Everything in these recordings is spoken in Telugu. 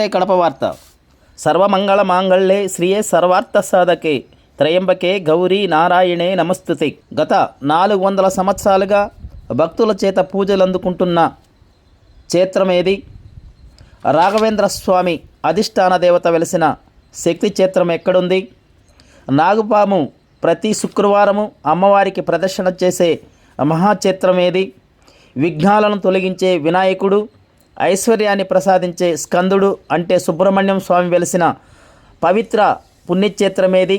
నమస్తే కడప వార్త. సర్వమంగళ మాంగళ్యే శ్రీయే సర్వార్థ సాధకే త్రయంబకే గౌరీ నారాయణే నమస్తుతే. గత 400 సంవత్సరాలుగా భక్తుల చేత పూజలు అందుకుంటున్న క్షేత్రమేది? రాఘవేంద్ర స్వామి అధిష్టాన దేవత వెలిసిన శక్తి క్షేత్రం ఎక్కడుంది? నాగుపాము ప్రతి శుక్రవారము అమ్మవారికి ప్రదర్శన చేసే మహాక్షేత్రం ఏది? విఘ్నాలను తొలగించే వినాయకుడు, ఐశ్వర్యాన్ని ప్రసాదించే స్కందుడు అంటే సుబ్రహ్మణ్యం స్వామి వెలిసిన పవిత్ర పుణ్యక్షేత్రమేది?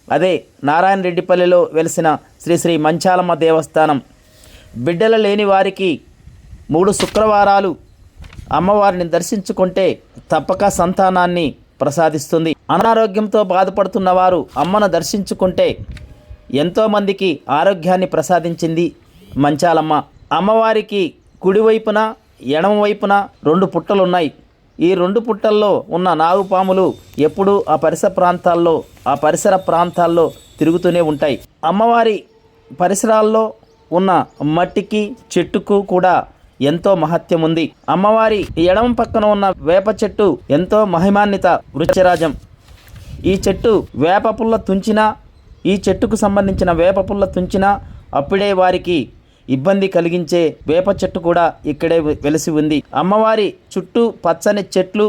అదే నారాయణ రెడ్డిపల్లిలో వెలిసిన శ్రీ శ్రీ మంచాలమ్మ దేవస్థానం. బిడ్డలు లేని వారికి 3 శుక్రవారాలు అమ్మవారిని దర్శించుకుంటే తప్పక సంతానాన్ని ప్రసాదిస్తుంది. అనారోగ్యంతో బాధపడుతున్న వారు అమ్మను దర్శించుకుంటే ఎంతోమందికి ఆరోగ్యాన్ని ప్రసాదించింది మంచాలమ్మ. అమ్మవారికి కుడివైపున ఎడమ వైపున 2 పుట్టలున్నాయి. ఈ 2 పుట్టల్లో ఉన్న నాగుపాములు ఎప్పుడూ ఆ పరిసర ప్రాంతాల్లో తిరుగుతూనే ఉంటాయి. అమ్మవారి పరిసరాల్లో ఉన్న మట్టికి చెట్టుకు కూడా ఎంతో మహత్యం ఉంది. అమ్మవారి ఎడమ పక్కన ఉన్న వేప చెట్టు ఎంతో మహిమాన్విత వృక్షరాజం. ఈ చెట్టు వేప పుల్ల తుంచినా, ఈ చెట్టుకు సంబంధించిన వేప పుల్ల తుంచినా అప్పుడే వారికి ఇబ్బంది కలిగించే వేప చెట్టు కూడా ఇక్కడే వెలిసి ఉంది. అమ్మవారి చుట్టూ పచ్చని చెట్లు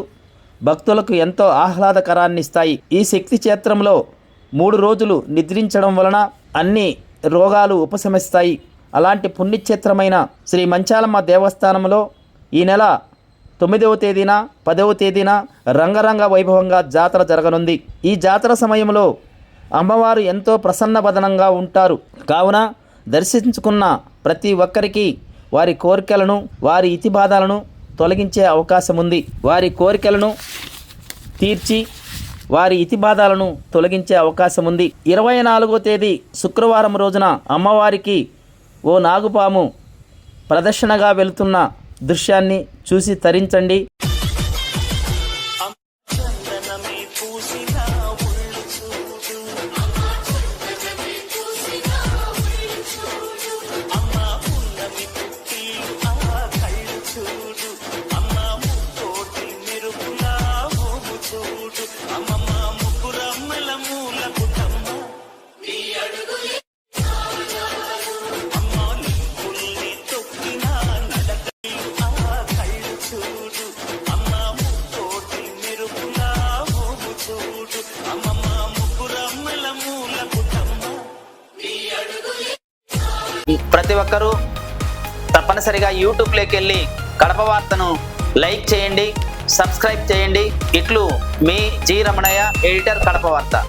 భక్తులకు ఎంతో ఆహ్లాదకరాన్ని ఇస్తాయి. ఈ శక్తి క్షేత్రంలో 3 రోజులు నిద్రించడం వలన అన్ని రోగాలు ఉపశమిస్తాయి. అలాంటి పుణ్యక్షేత్రమైన శ్రీ మంచాలమ్మ దేవస్థానంలో ఈ నెల 9వ తేదీన 10వ తేదీన రంగరంగ వైభవంగా జాతర జరగనుంది. ఈ జాతర సమయంలో అమ్మవారు ఎంతో ప్రసన్నవదనంగా ఉంటారు. కావున దర్శించుకున్న ప్రతి ఒక్కరికి వారి కోరికలను, వారి ఇతిబాధలను తొలగించే అవకాశం ఉంది. వారి కోరికలను తీర్చి వారి ఇతిబాధలను తొలగించే అవకాశం ఉంది. 24వ తేదీ శుక్రవారం రోజున అమ్మవారికి ఓ నాగుపాము ప్రదర్శనగా వెళుతున్న దృశ్యాన్ని చూసి తరించండి. ప్రతి ఒక్కరూ తప్పనిసరిగా యూట్యూబ్లోకి వెళ్ళి కడప వార్తను లైక్ చేయండి, సబ్స్క్రైబ్ చేయండి. ఇట్లు మీ జి రమణయ్య, ఎడిటర్, కడప వార్త.